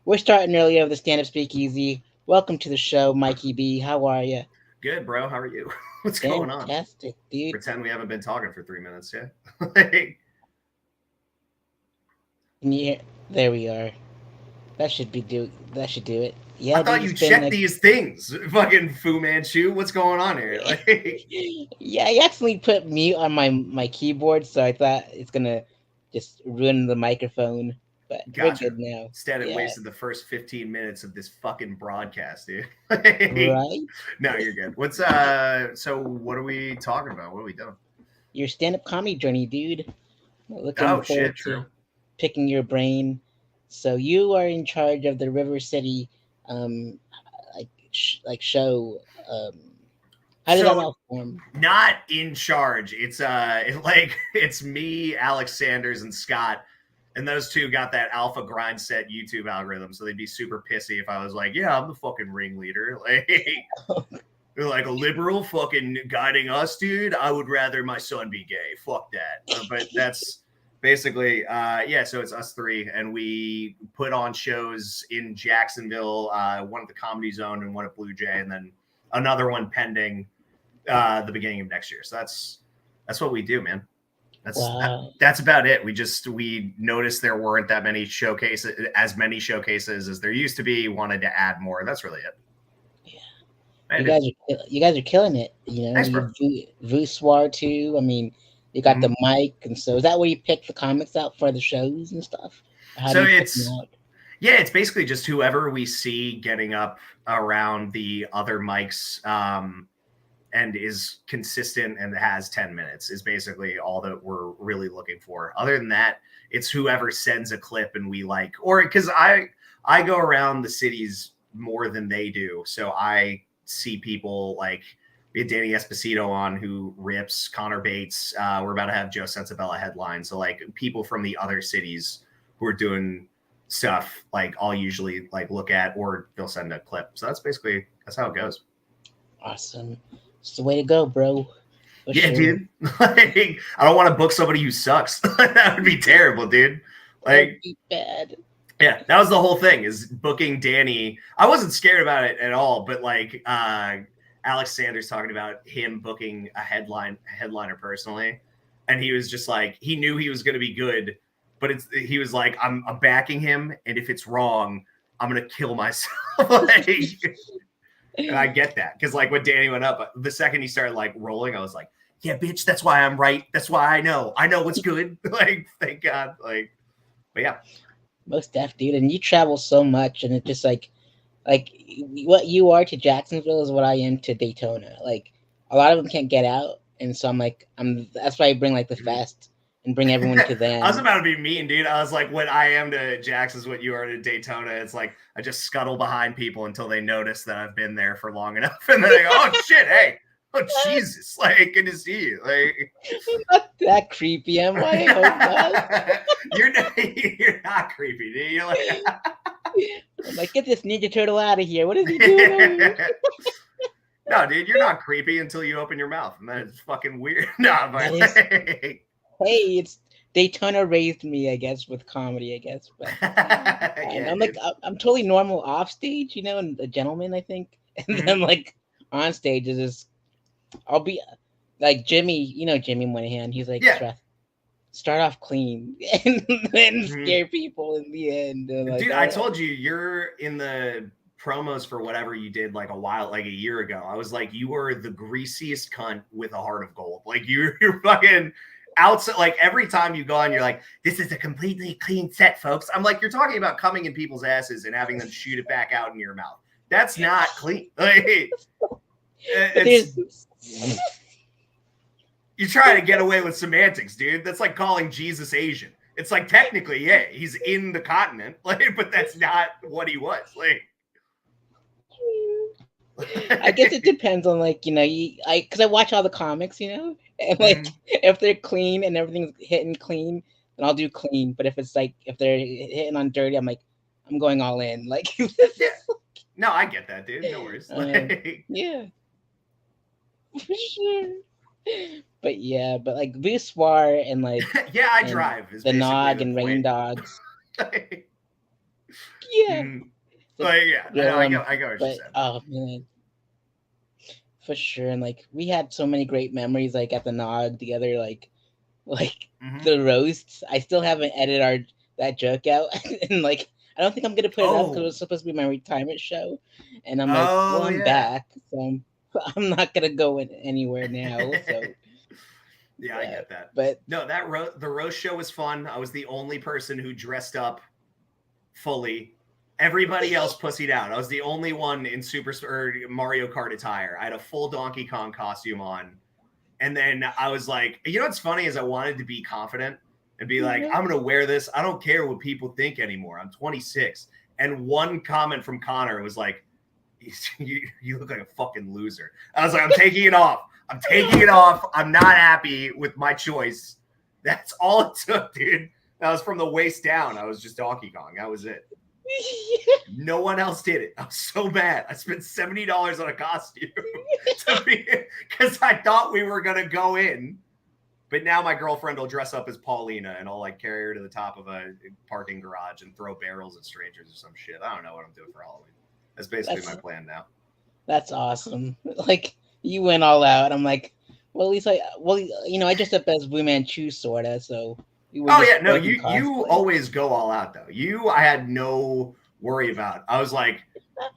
We're starting earlier with the stand-up speakeasy. Welcome to the show, Mikey B. How are you? Good, bro. How are you? What's going on? Fantastic, dude. Pretend we haven't been talking for 3 minutes, yeah? Like, Can you hear? There we are. That should be do. That should do it. I Yeah, thought dude. you It's been checked like, these things. Fucking Fu Manchu. What's going on here? Like, yeah, I accidentally put mute on my keyboard, so I thought it's gonna just ruin the microphone. But we're gotcha. good now. Instead, it Yeah, wasted the first 15 minutes of this fucking broadcast, dude. Like, right. no, you're good. So what are we talking about? What are we doing? Your stand-up comedy journey, dude. Looking Oh, forward shit, to true. picking your brain. So you are in charge of the River City, um, like show. Um, how did that So all form? not in charge. It's me, Alex Sanders, and Scott, and those two got that alpha grind set YouTube algorithm. So they'd be super pissy if I was like, "Yeah, I'm the fucking ringleader." Like they're like a liberal fucking guiding us, dude. I would rather my son be gay. Fuck that. But that's basically yeah. So it's us three, and we put on shows in Jacksonville, one at the Comedy Zone and one at Blue Jay, and then another one pending the beginning of next year. So that's what we do, man. Wow, That's about it. We noticed there weren't that many showcases, as many showcases as there used to be. Wanted to add more. That's really it. yeah, Man, dude, you guys are killing it. thanks, bro. You Voussoir too. I mean, you got Mhm. the mic, and so is that where you pick the comics out for the shows and stuff? Or how do So you pick them it's out? yeah, it's basically just whoever we see getting up around the other mics, and is consistent and has 10 minutes is basically all that we're really looking for. Other than that, it's whoever sends a clip and we like, or because I go around the cities more than they do, so I see people like we had Danny Esposito on who rips, Connor Bates. We're about to have Joe Sensabella headline, so like people from the other cities who are doing stuff like I'll usually like look at, or they'll send a clip. So that's how it goes. Awesome. It's the way to go, bro. For Yeah, sure. dude. Like, I don't want to book somebody who sucks. That would be terrible, dude. That would Like, be bad. yeah, that was the whole thing is booking Danny. I wasn't scared about it at all, but like Alex Sanders talking about him booking a headliner personally, and he was just like he knew he was going to be good, but he was like I'm backing him, and if it's wrong, I'm gonna kill myself. Like, and I get that because like when Danny went up, the second he started like rolling, I was like, "Yeah, bitch, that's why I'm right. That's why I know what's good." Like, thank God. Like, but yeah, Most def, dude. And you travel so much, and it's just like what you are to Jacksonville is what I am to Daytona. Like a lot of them can't get out, and so I'm. That's why I bring like the fast and bring everyone to I was them. about to be mean, dude. I was like, what I am to Jax is what you are to Daytona. It's like I just scuttle behind people until they notice that I've been there for long enough, and then they go, "Oh shit, hey, oh Jesus, like good to see you." Like, Not that creepy, am I? I hope not. you're not creepy, dude. You're like, I'm like, get this Ninja Turtle out of here. What is he doing over here? no, dude, you're not creepy until you open your mouth, and then it's fucking weird. No, That but is, hey, it's Daytona raised me, I guess, with comedy, I guess. But and yeah, I'm like, dude. I'm totally normal off stage, and a gentleman, I think. And Mm-hmm. then like on stage is just, I'll be like Jimmy, Jimmy Moynihan. He's like, Yeah. start off clean and then Mm-hmm. scare people in the end. And like, Dude, all I right, told you you're in the promos for whatever you did like a year ago. I was like, you are the greasiest cunt with a heart of gold. Like you're fucking outside. Like every time you go on, you're like, this is a completely clean set, folks. I'm like, you're talking about coming in people's asses and having them shoot it back out in your mouth. That's not clean. Like, but it's there's you're trying to get away with semantics, dude. That's like calling Jesus Asian. It's like technically, yeah, he's in the continent, like, but that's not what he was. I guess it Like, depends on like because I watch all the comics, and like mhm. if they're clean and everything's hitting clean, then I'll do clean. But if it's like if they're hitting on dirty, I'm like I'm going all in. Like this Yeah, is no, I get that, dude. No worries. Like, yeah, for sure. But yeah, but like Voussoir and yeah, I and drive is the basically Nog the and Rain point. Dogs. Yeah. Mhm. The Like, yeah, I know, grill them. I get what you're But saying. oh man, for sure. And like we had so many great memories like at the Nog together, like Hmm. the roasts. I still haven't edited our that joke out, and like I don't think I'm gonna put it up because it Oh, was supposed to be my retirement show, and I'm like, well, oh I'm yeah, back, so I'm not gonna go anywhere now. So, yeah, I get that. but No, the roast show was fun. I was the only person who dressed up fully. Everybody else pussied out. I was the only one in Super or Mario Kart attire. I had a full Donkey Kong costume on. And then I was like, you know what's funny is I wanted to be confident and be like, I'm gonna wear this. I don't care what people think anymore. I'm 26. And one comment from Connor was like, you look like a fucking loser. I was like, I'm taking it off. I'm taking it off. I'm not happy with my choice. That's all it took, dude. That was from the waist down. I was just Donkey Kong. That was it. No one else did it. I was so mad. I spent $70 on a costume because I thought we were gonna go in. But now my girlfriend will dress up as Paulina and I'll like carry her to the top of a parking garage and throw barrels at strangers or some shit. I don't know what I'm doing for Halloween. That's basically my plan now. that's awesome. Like you went all out. I'm like, well, at least I dressed up as Wu Manchu sorta, so we were Oh just yeah, no, both in you cosplay. always go all out though. I had no worry about. I was like,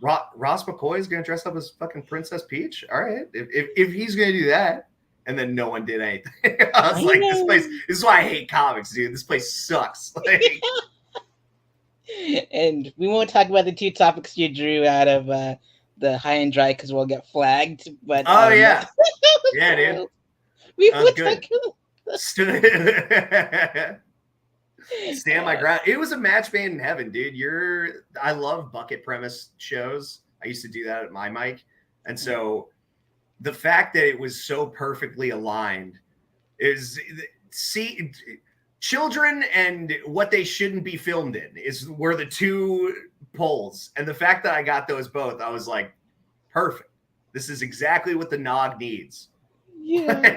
Ross McCoy is gonna dress up as fucking Princess Peach. All right, if he's gonna do that, and then no one did anything. I was I like, this know. place. This is why I hate comics, dude. This place sucks. Like, And we won't talk about the two topics you drew out of the high and dry because we'll get flagged. But oh that yeah, was yeah, dude, wild. We that was would good. talk Stand my ground. It was a match made in heaven, dude. I love bucket premise shows. I used to do that at my mic, and so the fact that it was so perfectly aligned is see children and what they shouldn't be filmed in were the two poles, and the fact that I got those both, I was like, perfect. This is exactly what the Nog needs. yeah.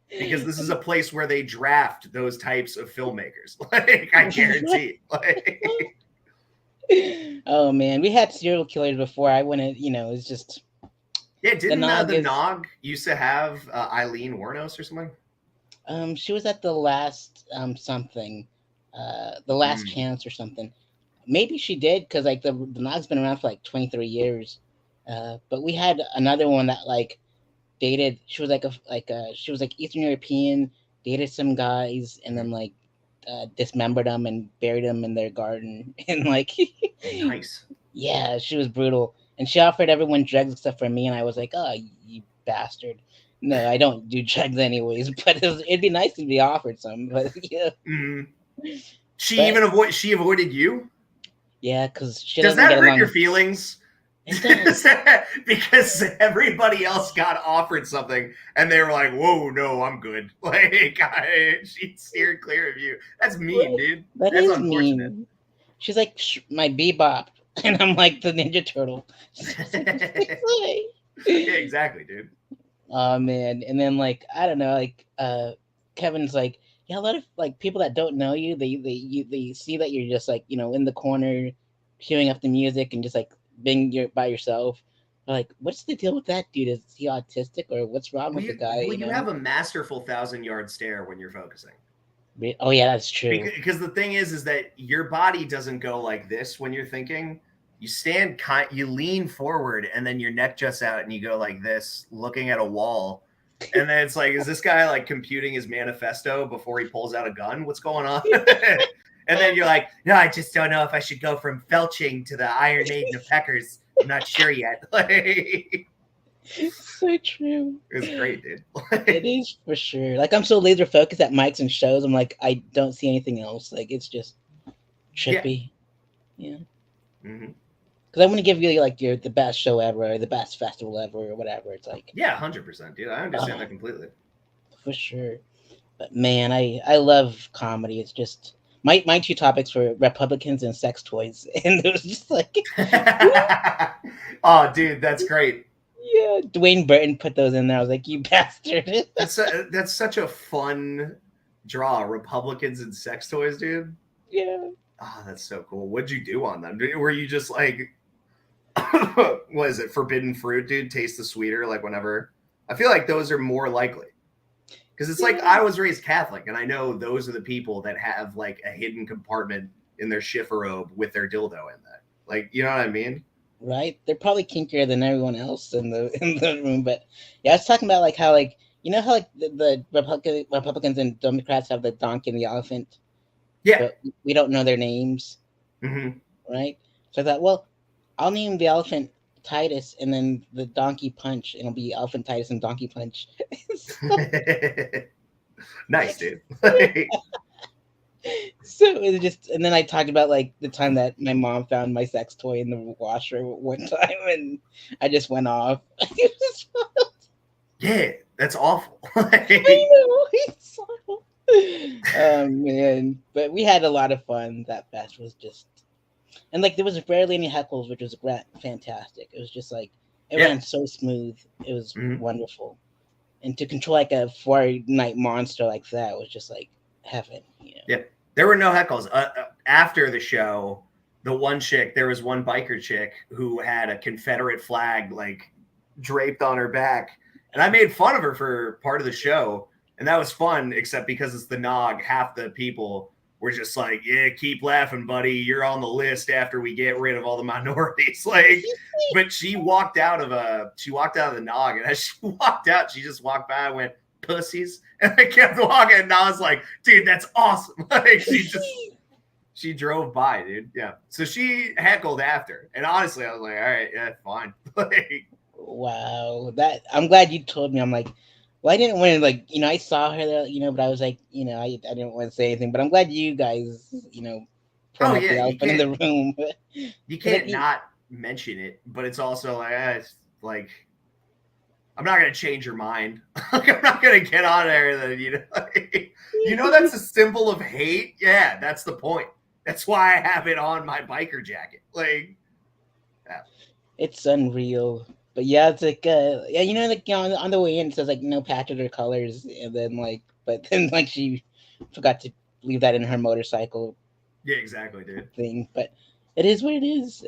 Because this is a place where they draft those types of filmmakers. Like, I guarantee. Like, Oh man, we had serial killers before. I wouldn't, it's just yeah, the didn't Nog the is. Nog used to have Eileen Warnos or something? She was at the last something, the last Mm. chance or something. Maybe she did because like the Nog's been around for like 23 years. But we had another one that like dated. She was she was like Eastern European, dated some guys, and then like dismembered them and buried them in their garden. And like, Nice. yeah, she was brutal. And she offered everyone drugs except for me, and I was like, oh, you bastard. No, I don't do drugs anyways, but it'd be nice to be offered some. But yeah, Mm. but She avoided you? yeah, because she Does doesn't that get hurt your along. feelings? It does. Because everybody else got offered something and they were like, whoa, no, I'm good. Like, she steered clear of you. That's mean, dude. That That's is unfortunate. mean. She's like my bebop, and I'm like the Ninja Turtle. Yeah, exactly, dude. Oh man, and then like I don't know, like Kevin's like, yeah, a lot of like people that don't know you, they see that you're just like in the corner, queuing up the music and just like being by yourself. They're like, what's the deal with that dude? Is he autistic or what's wrong with the guy? You have a masterful 1,000-yard stare when you're focusing. Oh yeah, that's true. Because the thing is that your body doesn't go like this when you're thinking. You you lean forward, and then your neck juts out, and you go like this, looking at a wall. And then it's like, is this guy like computing his manifesto before he pulls out a gun? What's going on? And then you're like, no, I just don't know if I should go from felching to the Iron Maiden of Peckers. I'm not sure yet. Like, So true. it was great, dude. It is for sure. Like I'm so laser focused at mics and shows. I'm like I don't see anything else. Like it's just trippy. Yeah. Mm-hmm. Because I want to give you like the best show ever, or the best festival ever, or whatever. It's like Yeah, 100%, dude. I understand that completely. for sure. But man, I love comedy. It's just my two topics were Republicans and sex toys, and it was just like Oh, dude, that's great. yeah. Dwayne Burton put those in there. I was like, you bastard. That's such a fun draw. Republicans and sex toys, dude. Yeah. Oh, that's so cool. What'd you do on them? Were you just like, what is it, forbidden fruit, dude? Taste the sweeter, like whenever. I feel like those are more likely. Because it's like Yeah. I was raised Catholic, and I know those are the people that have like a hidden compartment in their chifforobe with their dildo in that. Like, you know what I mean? Right? They're probably kinkier than everyone else in the in the room. But yeah, I was talking about like how like you know how like the Republicans and Democrats have the donkey and the elephant, Yeah. but we don't know their names, Mm-hmm. right? So I thought, well, I'll name the elephant Titus, and then the donkey Punch, and it'll be Elephant Titus and Donkey Punch. so, Nice, dude. so it just, and then I talked about like the time that my mom found my sex toy in the washer one time, and I just went off. It was Yeah, that's awful. I know. It's awful. Man, but we had a lot of fun. That fest was just, and like there was barely any heckles, which was fantastic. It was just like it Yeah. ran so smooth. It was Mm-hmm. wonderful, and to control like a 4 night monster like that was just like heaven. Yeah. There were no heckles. After the show, the one chick, there was one biker chick who had a Confederate flag like draped on her back. And I made fun of her for part of the show. And that was fun, except because it's the Nog, half the people were just like, yeah, keep laughing, buddy. You're on the list after we get rid of all the minorities. Like, but she walked out of the Nog, and as she walked out, she just walked by and went, pussies. And I kept walking, and I was like, dude, that's awesome. Like she drove by, dude. Yeah. So she heckled after. And honestly, I was like, all right, yeah, fine. Like, Wow, that I'm glad you told me. I'm like, well, I didn't want to like, I saw her there, but I was like, I didn't want to say anything. But I'm glad you guys, oh point out yeah, the elephant in the room. you Because like, can't not mention it, but it's also like, it's like I'm not gonna change your mind. Like, I'm not gonna get on there that like, that's a symbol of hate. Yeah, that's the point. That's why I have it on my biker jacket. Like, yeah. it's unreal. But yeah, it's like, yeah, like on the way in, it says like no patches or colors, and then like, but then like she forgot to leave that in her motorcycle Yeah, exactly, dude. thing. But it is what it is.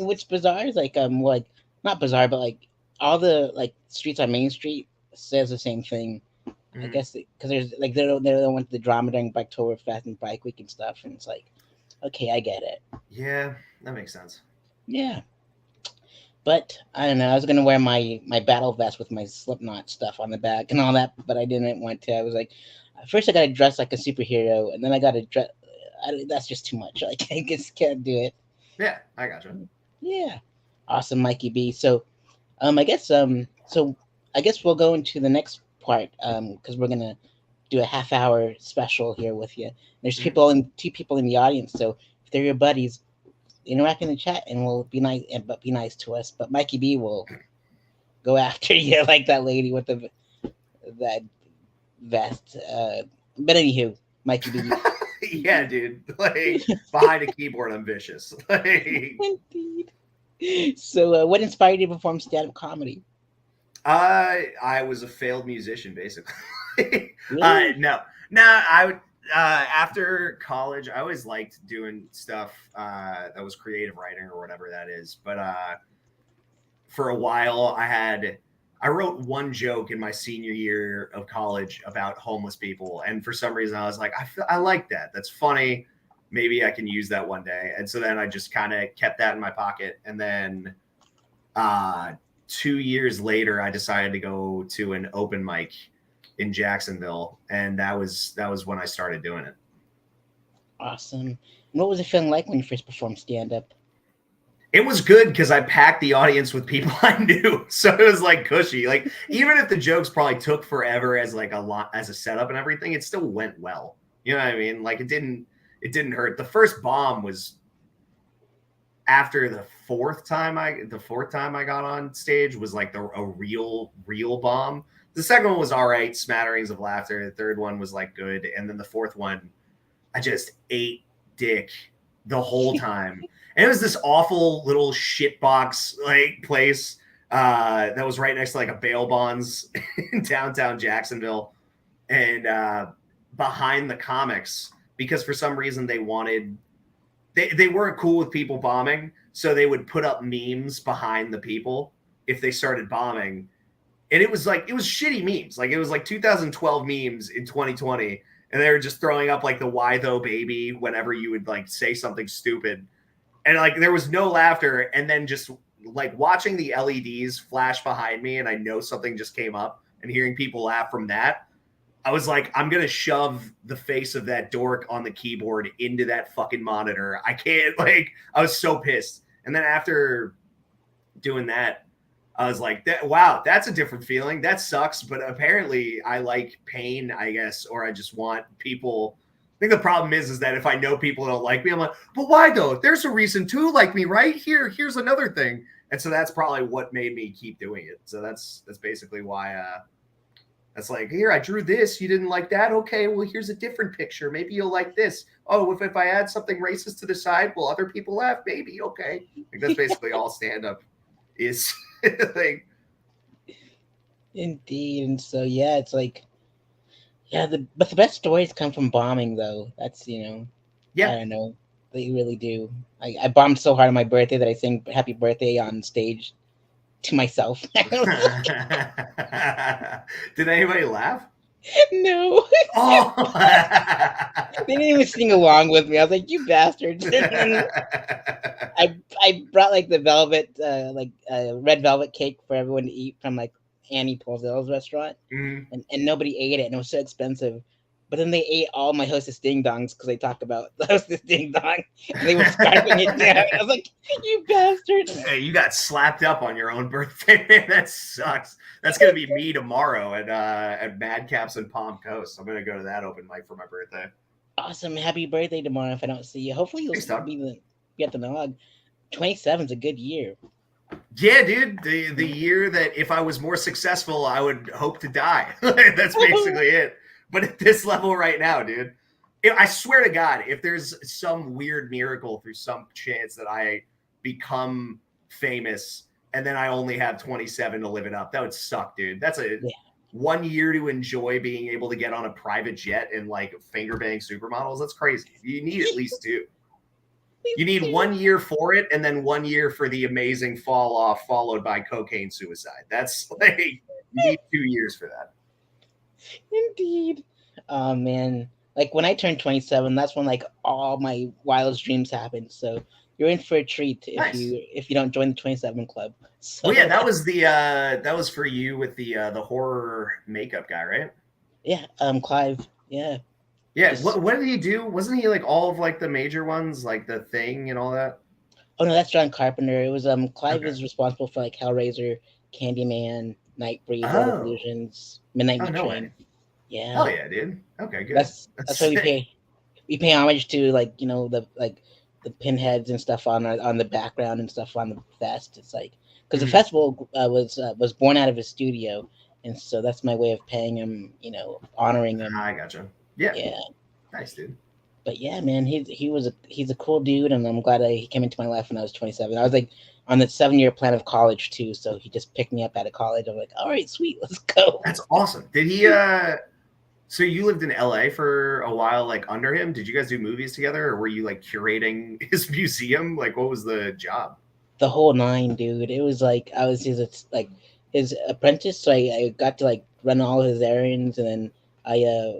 What's bizarre is like like not bizarre, but like all the like streets on Main Street says the same thing. I Mm-hmm. guess because there's like they don't want the drama during Biketober, Fast and Bike Week and stuff, and it's like, okay, I get it. Yeah, that makes sense. Yeah, but I don't know. I was gonna wear my battle vest with my Slipknot stuff on the back and all that, but I didn't want to. I was like, first I got to dress like a superhero, and then I got to dress. That's just too much. Like I just can't do it. Yeah, I gotcha. Yeah, awesome, Mikey B. So so I guess we'll go into the next part because we're gonna do a half-hour special here with you. There's Mm-hmm. two people in the audience, so if they're your buddies, interact in the chat and we'll be nice but be nice to us. But Mikey B will go after you like that lady with that vest. But anywho, Mikey B. Yeah, dude. Like, behind a keyboard, I'm vicious. Like, Indeed. So, what inspired you to perform stand-up comedy? I was a failed musician, basically. Really? No, no. I would after college, I always liked doing stuff that was creative writing or whatever that is. But for a while, I wrote one joke in my senior year of college about homeless people, and for some reason, I was like, I like that. That's funny. Maybe I can use that one day. And so then I just kind of kept that in my pocket, and then. 2 years later, I decided to go to an open mic in Jacksonville, and that was when I started doing it. Awesome. What was it feeling like when you first performed stand-up? It was good because I packed the audience with people I knew, so it was like cushy. Like, even if the jokes probably took forever as like as a setup and everything, it still went well. You know what I mean? Like, it didn't hurt. The first bomb was after the fourth time I got on stage was like a real bomb. The second one was all right, smatterings of laughter. The third one was like good, and then the fourth one, I just ate dick the whole time. And it was this awful little shitbox like place that was right next to like a bail bonds in downtown Jacksonville, and behind the comics because for some reason they weren't cool with people bombing, so they would put up memes behind the people if they started bombing. And it was shitty memes. Like it was like 2012 memes in 2020, and they were just throwing up like the "why though baby" whenever you would like say something stupid, and like there was no laughter. And then just like watching the LEDs flash behind me, and I know something just came up, and hearing people laugh from that, I was like, I'm gonna shove the face of that dork on the keyboard into that fucking monitor. I can't, like, I was so pissed. And then after doing that, I was like, wow, that's a different feeling. That sucks, but apparently I like pain, I guess, or I just want people. I think the problem is that if I know people don't like me, I'm like, but why though? There's a reason to like me, right? Here's another thing. And so that's probably what made me keep doing it. So that's basically why that's like, here, I drew this. You didn't like that? Okay, well, here's a different picture. Maybe you'll like this. Oh, if I add something racist to the side, will other people laugh? Maybe. Okay. Like, that's basically all stand-up is. Like, Indeed. And so, yeah, it's like, yeah, but the best stories come from bombing, though. That's, I yeah. don't know. They really do. I bombed so hard on my birthday that I sang happy birthday on stage to myself. Did anybody laugh? No. Oh. They didn't even sing along with me. I was like, you bastards. I brought like the red velvet cake for everyone to eat from like Annie Paulzell's restaurant, and nobody ate it, and it was so expensive. But then they ate all my Hostess Ding Dongs because they talk about the Hostess Ding Dong, and they were scarfing it down. I was like, you bastards. Hey, you got slapped up on your own birthday, man. That sucks. That's gonna be me tomorrow at Madcaps and Palm Coast. I'm gonna go to that open mic for my birthday. Awesome. Happy birthday tomorrow if I don't see you. Hopefully you'll still be at the nog. 27's a good year. Yeah, dude. The year that if I was more successful, I would hope to die. That's basically it. But at this level right now, dude, I swear to God, if there's some weird miracle through some chance that I become famous and then I only have 27 to live it up, that would suck, dude. That's 1 year to enjoy being able to get on a private jet and like finger bang supermodels. That's crazy. You need at least 2. You need 1 year for it, and then 1 year for the amazing fall off, followed by cocaine suicide. That's like, you need 2 years for that. Indeed. Oh man. Like when I turned 27, that's when like all my wildest dreams happened. So you're in for a treat if you don't join the 27 club. So, well, yeah, that was for you with the horror makeup guy, right? Yeah, Clive. Yeah. Yeah. What did he do? Wasn't he like all of like the major ones, like The Thing and all that? Oh no, that's John Carpenter. It was Clive is responsible for like Hellraiser, Candyman, Nightbreed, World of Illusions, Midnight Meat Train. Yeah. Oh yeah, dude. Okay, good. That's why we pay homage to like the pinheads and stuff on the background and stuff on the vest. It's like because the festival was born out of his studio, and so that's my way of paying him, honoring him. I gotcha. Yeah. Yeah. Nice, dude. But yeah, man, he's a cool dude, and I'm glad he came into my life when I was 27. I was like on the 7-year plan of college too, so he just picked me up out of college. I'm like, all right, sweet, let's go. That's awesome. Did he? So you lived in LA for a while, like under him. Did you guys do movies together, or were you like curating his museum? Like, what was the job? The whole 9, dude. It was like I was his apprentice, so I got to like run all his errands, and then I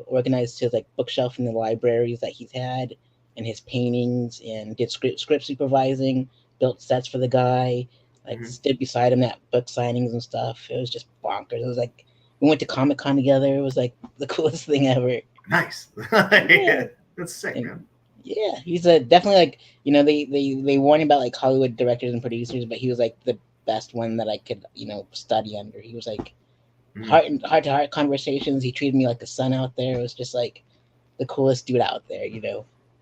organized his like bookshelf in the libraries that he's had, and his paintings, and did script supervising, built sets for the guy, like stood beside him at book signings and stuff. It was just bonkers. It was like we went to Comic-Con together. It was like the coolest thing ever. Nice. Yeah. That's sick, man. Yeah, he's definitely like they warn about like Hollywood directors and producers, but he was like the best one that I could study under. He was like heart to heart conversations. He treated me like a son out there. It was just like the coolest dude out there,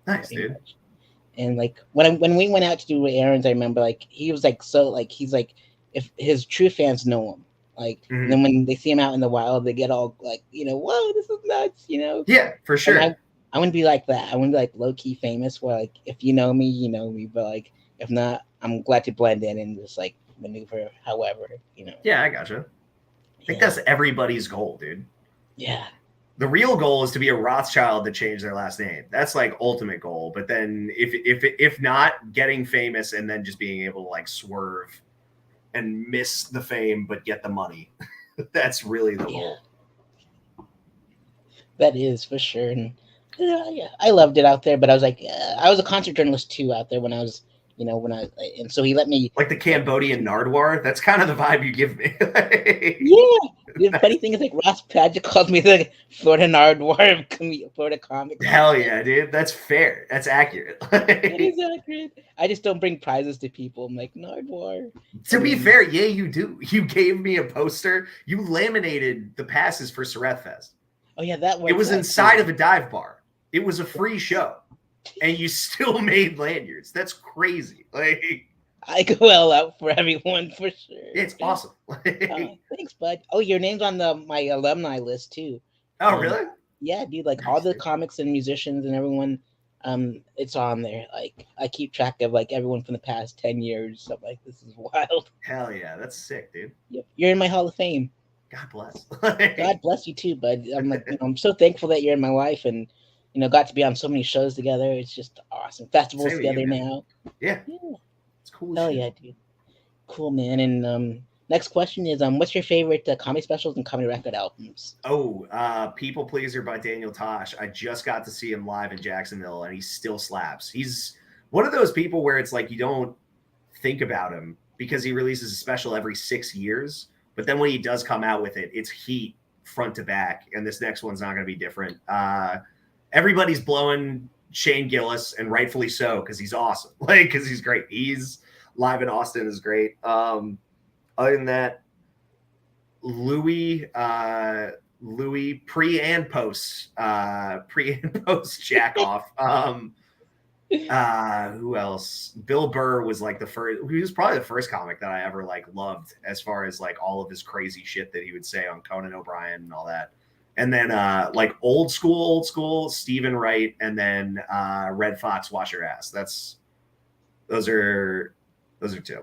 Nice, dude. Much. And like when we went out to do errands, I remember like he was like so like he's like if his true fans know him. Like and then when they see him out in the wild, they get all like, whoa, this is nuts, Yeah, for sure. I wouldn't be like that. I wouldn't be like low key famous where like if you know me, you know me. But like if not, I'm glad to blend in and just like maneuver however, Yeah, I gotcha. I think that's everybody's goal, dude. Yeah. The real goal is to be a Rothschild that changed their last name. That's like ultimate goal. But then if not, getting famous and then just being able to like swerve and miss the fame but get the money. That's really the goal. That is for sure. And yeah, I loved it out there. But I was like, I was a concert journalist too out there when I was, when and so he let me like the Cambodian Nardwuar. That's kind of the vibe you give me. Yeah. The funny thing is, like, Ross Padgett called me the Florida Nardwuar of Florida comic. Hell yeah, dude. That's fair. That's accurate. It is accurate. I just don't bring prizes to people. I'm like, Nardwuar. To be fair, yeah, you do. You gave me a poster. You laminated the passes for Sareth Fest. Oh yeah, that it was inside of a dive bar. It was a free show, and you still made lanyards. That's crazy. Like, I go all out for everyone for sure. It's awesome. Thanks, bud. Oh, your name's on my alumni list too. Oh, really? Yeah, dude. Like all the comics and musicians and everyone, it's on there. Like I keep track of like everyone from the past 10 years. Stuff like this is wild. Hell yeah, that's sick, dude. Yep, you're in my Hall of Fame. God bless. God bless you too, bud. I'm like, I'm so thankful that you're in my life and got to be on so many shows together. It's just awesome. Festivals together now. Yeah. It's cool. Hell yeah, dude. Cool, man. And next question is what's your favorite comedy specials and comedy record albums? Oh, People Pleaser by Daniel Tosh. I just got to see him live in Jacksonville and he still slaps. He's one of those people where it's like you don't think about him because he releases a special every 6 years. But then when he does come out with it, it's heat front to back. And this next one's not going to be different. Everybody's blowing Shane Gillis, and rightfully so, because he's awesome. Like, because he's great. He's live in Austin is great. Other than that, Louis pre and post jack off. Who else? Bill Burr was like he was probably the first comic that I ever like loved as far as like all of his crazy shit that he would say on Conan O'Brien and all that. And then like old school Stephen Wright, and then Red Fox Wash Your Ass. Those are two.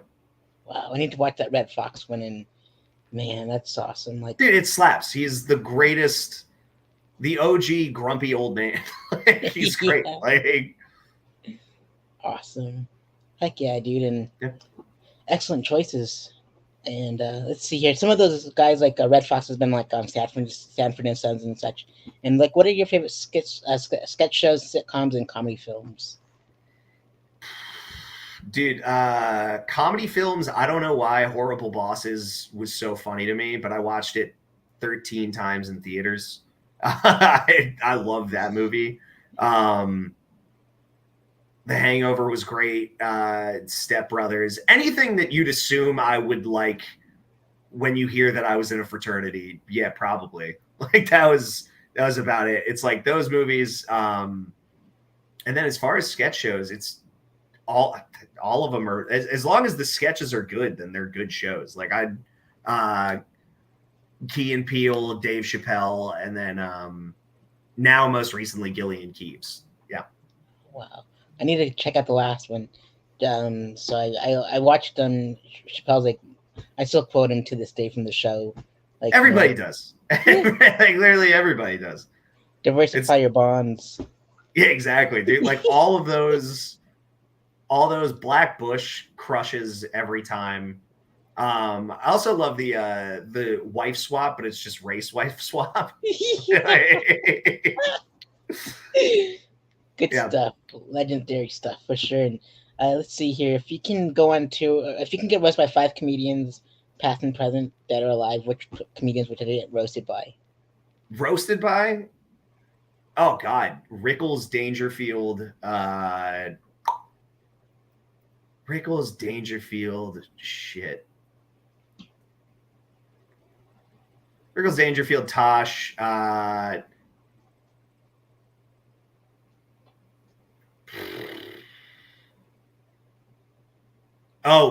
Wow, I need to watch that Red Fox one, and man, that's awesome. Like, dude, it slaps. He's the greatest, the OG grumpy old man. He's great. Yeah. Like, awesome. Heck yeah, dude. And excellent choices. And let's see here. Some of those guys like Red Fox has been like on Sanford and Sons and such. And like, what are your favorite sketch shows, sitcoms, and comedy films? Dude, comedy films. I don't know why Horrible Bosses was so funny to me, but I watched it 13 times in theaters. I love that movie. The Hangover was great. Step Brothers, anything that you'd assume I would like when you hear that I was in a fraternity. Yeah, probably. Like that was about it. It's like those movies. And then as far as sketch shows, it's all of them are as long as the sketches are good, then they're good shows. Like Key and Peele, Dave Chappelle, and then now most recently Gillian Keeves. Yeah. Wow. I need to check out the last one. So I watched Chappelle's, like, I still quote him to this day from the show. Like everybody does. Like literally everybody does. Diversify your bonds. Yeah, exactly, dude. Like all those Black Bush crushes every time. I also love the wife swap, but it's just race wife swap. Good stuff, legendary stuff for sure. And let's see here. If you can get roasted by 5 comedians, past and present, dead or alive, which comedians would you get roasted by? Roasted by? Oh God, Rickles, Dangerfield, shit. Rickles, Dangerfield, Tosh,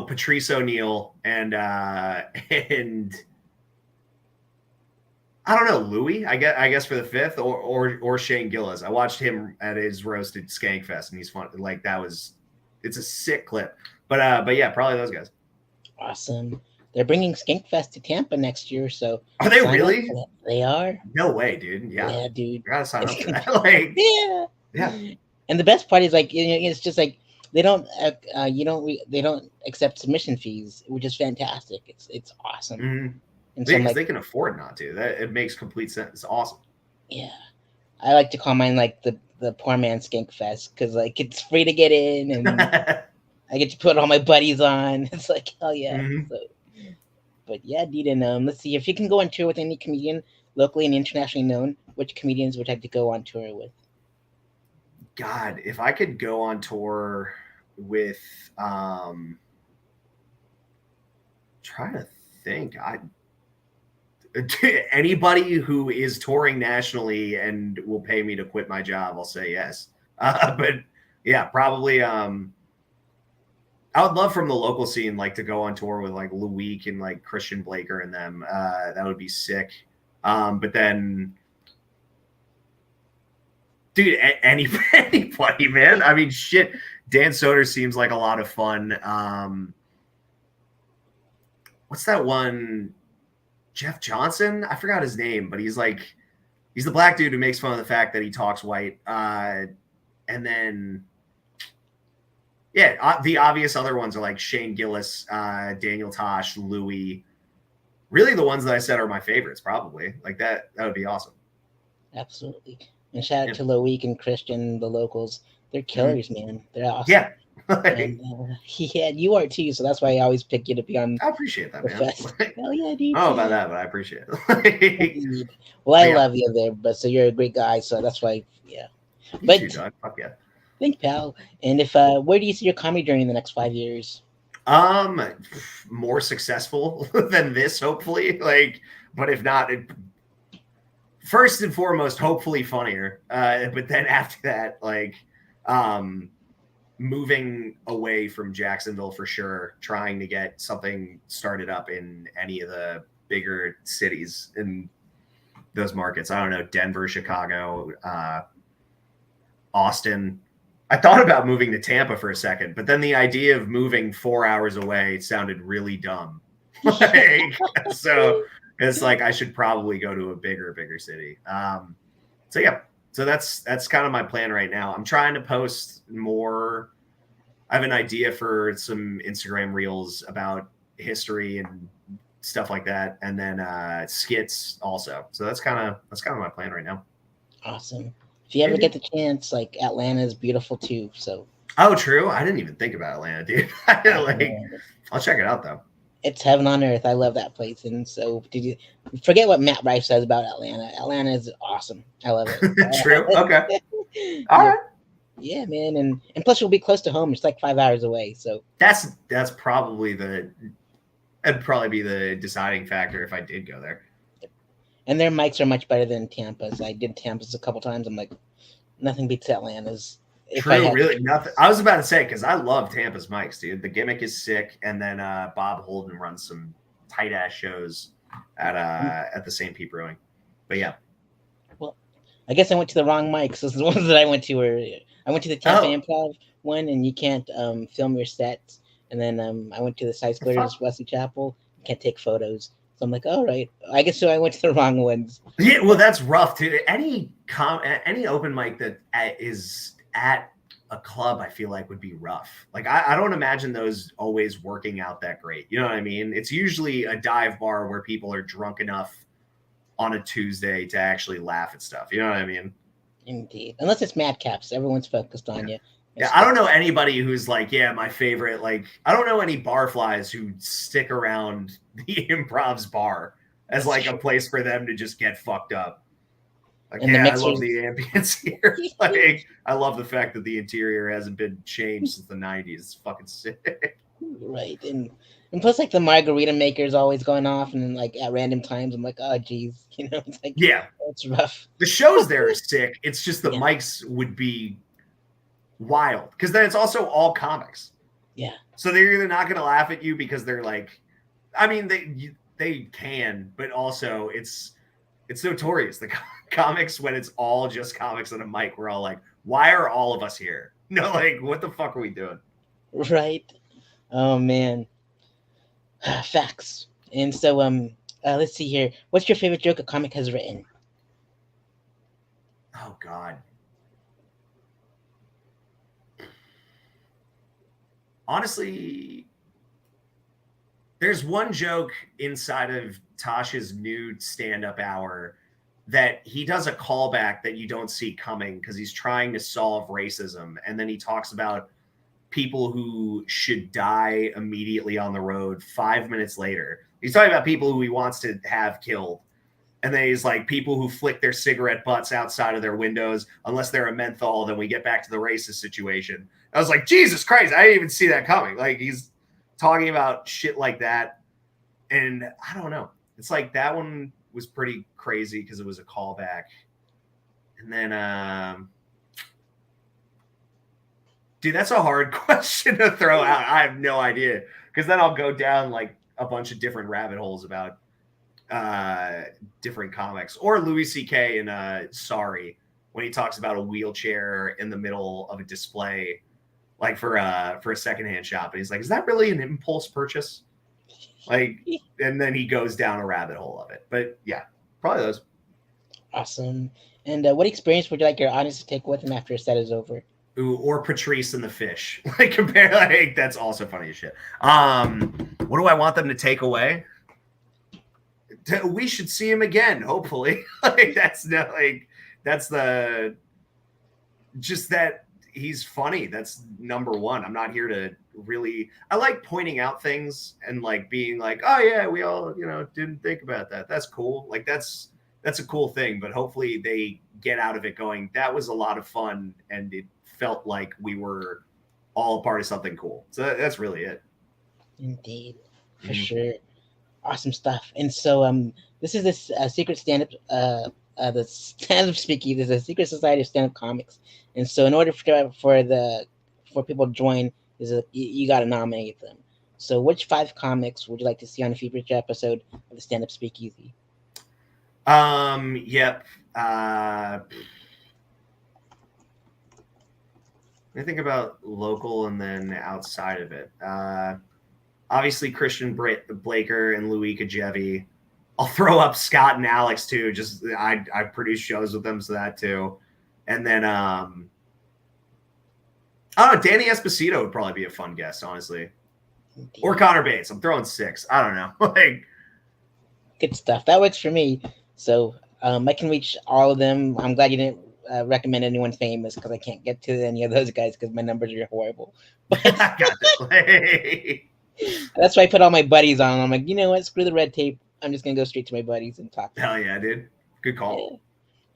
Patrice O'Neill and I don't know, Louis, I guess for the 5th, or Shane Gillis. I watched him at his roasted Skankfest, and he's fun. Like it's a sick clip. But yeah, probably those guys. Awesome. they're bringing Skankfest to Tampa next year, so Are they sign up really? for that. They are. No way, dude. Yeah, Yeah, dude. I gotta sign It's up for gonna that. Like, yeah. yeah. And the best part is like it's just like they don't they don't accept submission fees, which is fantastic. It's awesome. Mm-hmm. And so I'm Because like, they can afford not to. That it makes complete sense. It's awesome. yeah, I like to call mine like the poor man skink fest because like it's free to get in and I get to put all my buddies on. It's like hell yeah. Mm-hmm. So, but yeah, dude, and let's see if you can go on tour with any comedian locally and internationally known. Which comedians would like to go on tour with? God, if I could go on tour with, trying to think, I anybody who is touring nationally and will pay me to quit my job, I'll say yes. But yeah, probably. I would love from the local scene, like to go on tour with like Luik and like Christian Blaker and them. That would be sick. But then, dude, anybody, man. I mean, shit. Dan Soder seems like a lot of fun. What's that one? Jeff Johnson? I forgot his name, but he's the black dude who makes fun of the fact that he talks white. And then, yeah, the obvious other ones are like Shane Gillis, Daniel Tosh, Louis. Really, the ones that I said are my favorites, probably. Like that would be awesome. Absolutely. And shout out Yeah. to Loic and Christian, the locals. They're killers, man. They're awesome. Yeah. And yeah, you are too. So that's why I always pick you to be on I appreciate that, the man. fest. Hell yeah, dude. I don't know about that, but I appreciate it. Well, I Yeah. love you there, but so you're a great guy. So that's why, yeah. You But too, dog. Fuck yeah. think, pal. And if where do you see your comedy journey in the next 5 years? More successful than this, hopefully. Like, but if not, first and foremost, hopefully funnier. But then after that, like, moving away from Jacksonville for sure, trying to get something started up in any of the bigger cities in those markets. I don't know, Denver, Chicago, Austin. I thought about moving to Tampa for a second, but then the idea of moving 4 hours away sounded really dumb. Like, so it's like I should probably go to a bigger city. So yeah, so that's kind of my plan right now. I'm trying to post more. I have an idea for some Instagram reels about history and stuff like that, and then skits also. So that's kind of my plan right now. Awesome. If you ever get the chance, like Atlanta is beautiful too. So. Oh, true. I didn't even think about Atlanta, dude. I'll check it out though. It's heaven on earth. I love that place. And so, did you forget what Matt Rife says about Atlanta? Atlanta is awesome. I love it. True. Okay. All right. Yeah, man, and plus you'll be close to home. It's like 5 hours away. So that's probably that'd probably be the deciding factor if I did go there. And their mics are much better than Tampa's. I did Tampa's a couple times. I'm like, nothing beats Atlanta's. True, really nothing. I was about to say because I love Tampa's mics, dude. The gimmick is sick, and then Bob Holden runs some tight ass shows at the St. Pete Brewing. But yeah. Well, I guess I went to the wrong mics. Those are the ones that I went to were I went to the Tampa Improv one, and you can't film your sets. And then I went to the Side Splitters Wesley Chapel. You can't take photos. So I'm like, all right. I guess so. I went to the wrong ones. Yeah, well, that's rough too. Any open mic that is at a club, I feel like would be rough. Like I don't imagine those always working out that great. You know what I mean? It's usually a dive bar where people are drunk enough on a Tuesday to actually laugh at stuff. You know what I mean? Indeed. Unless it's madcaps. Everyone's focused on you. Yeah, I don't know anybody who's like, yeah, my favorite. Like, I don't know any barflies who stick around the Improv's bar as like a place for them to just get fucked up. Like, and yeah, I love the ambience here. Like, I love the fact that the interior hasn't been changed since the 90s. It's fucking sick. Right. And plus, like, the margarita maker's always going off, and then, like, at random times, I'm like, oh, geez. You know, it's like, yeah, it's rough. The shows there are sick. It's just the mics would be wild because then it's also all comics. Yeah. So they're either not going to laugh at you because they're like, I mean, they can, but also it's notorious. The comics, when it's all just comics and a mic, we're all like, why are all of us here? No, like, what the fuck are we doing? Right. Oh man. Facts. And so let's see here. What's your favorite joke a comic has written? Oh God. Honestly, there's one joke inside of Tasha's new stand-up hour that he does a callback that you don't see coming because he's trying to solve racism, and then he talks about people who should die immediately on the road 5 minutes later. He's talking about people who he wants to have killed. And then he's like, people who flick their cigarette butts outside of their windows, unless they're a menthol, then we get back to the racist situation. I was like, Jesus Christ, I didn't even see that coming. Like, he's talking about shit like that. And I don't know. It's like that one was pretty crazy because it was a callback. And then, dude, that's a hard question to throw out. I have no idea. Because then I'll go down like a bunch of different rabbit holes about different comics, or Louis C.K. in Sorry, when he talks about a wheelchair in the middle of a display, like for a secondhand shop, and he's like, "Is that really an impulse purchase?" Like, and then he goes down a rabbit hole of it. But yeah, probably those. Awesome. And what experience would you like your audience to take with them after a set is over? Ooh, or Patrice and the Fish. Like compare, like that's also funny as shit. What do I want them to take away? We should see him again, hopefully. Like that's no, like that's the just that he's funny. That's number one. I'm not here to really. I like pointing out things and like being like, oh yeah, we all didn't think about that. That's cool. Like that's a cool thing. But hopefully they get out of it going, that was a lot of fun, and it felt like we were all a part of something cool. So that's really it. Indeed, for sure. Awesome stuff. And so this is this secret stand-up the stand-up speakeasy. There's a secret society of stand-up comics. And so in order for people to join, you got to nominate them. So which 5 comics would you like to see on a future episode of the stand-up speakeasy? Yep. I think about local and then outside of it. Obviously, Christian Blaker and Louis Kajevi. I'll throw up Scott and Alex too. Just I produce shows with them, so that too. And then I don't know. Danny Esposito would probably be a fun guest, honestly. Indeed. Or Connor Bates. I'm throwing 6. I don't know. Like good stuff. That works for me. So I can reach all of them. I'm glad you didn't recommend anyone famous because I can't get to any of those guys because my numbers are horrible. But that's why I put all my buddies on. I'm like, you know what? Screw the red tape. I'm just gonna go straight to my buddies and talk. Hell yeah, dude. Good call. Yeah.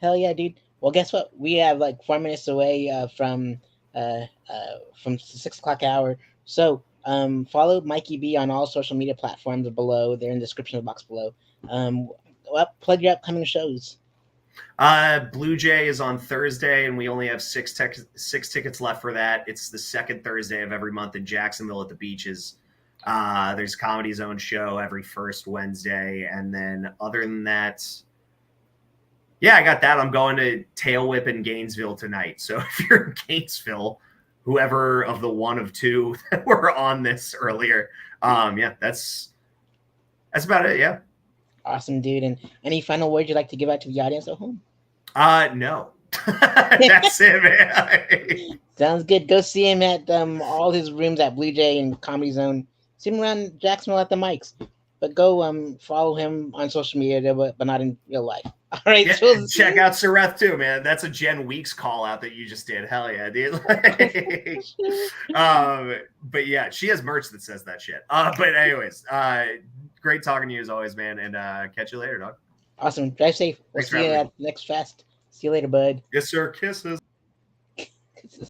Hell yeah, dude. Well, guess what? We have like 4 minutes away from 6 o'clock hour. So follow Mikey B on all social media platforms below. They're in the description box below. Plug your upcoming shows. Blue Jay is on Thursday, and we only have 6 tickets left for that. It's the second Thursday of every month in Jacksonville at the Beaches. There's Comedy Zone show every first Wednesday, and then other than that, yeah, I got that. I'm going to Tail Whip in Gainesville tonight. So if you're in Gainesville, whoever of the one of two that were on this earlier, yeah, that's about it. Yeah. Awesome, dude. And any final words you'd like to give out to the audience at home? No. That's it, man. Sounds good. Go see him at all his rooms at Blue Jay and Comedy Zone. See him around Jacksonville at the mics. But go follow him on social media, but not in real life. All right. Yeah, so check out Sareth too, man. That's a Jen Weeks call out that you just did. Hell yeah, dude. But yeah, she has merch that says that shit. But anyways, great talking to you as always, man. And catch you later, dog. Awesome. Drive safe. We'll see you at the next fest. See you later, bud. Yes, sir. Kisses.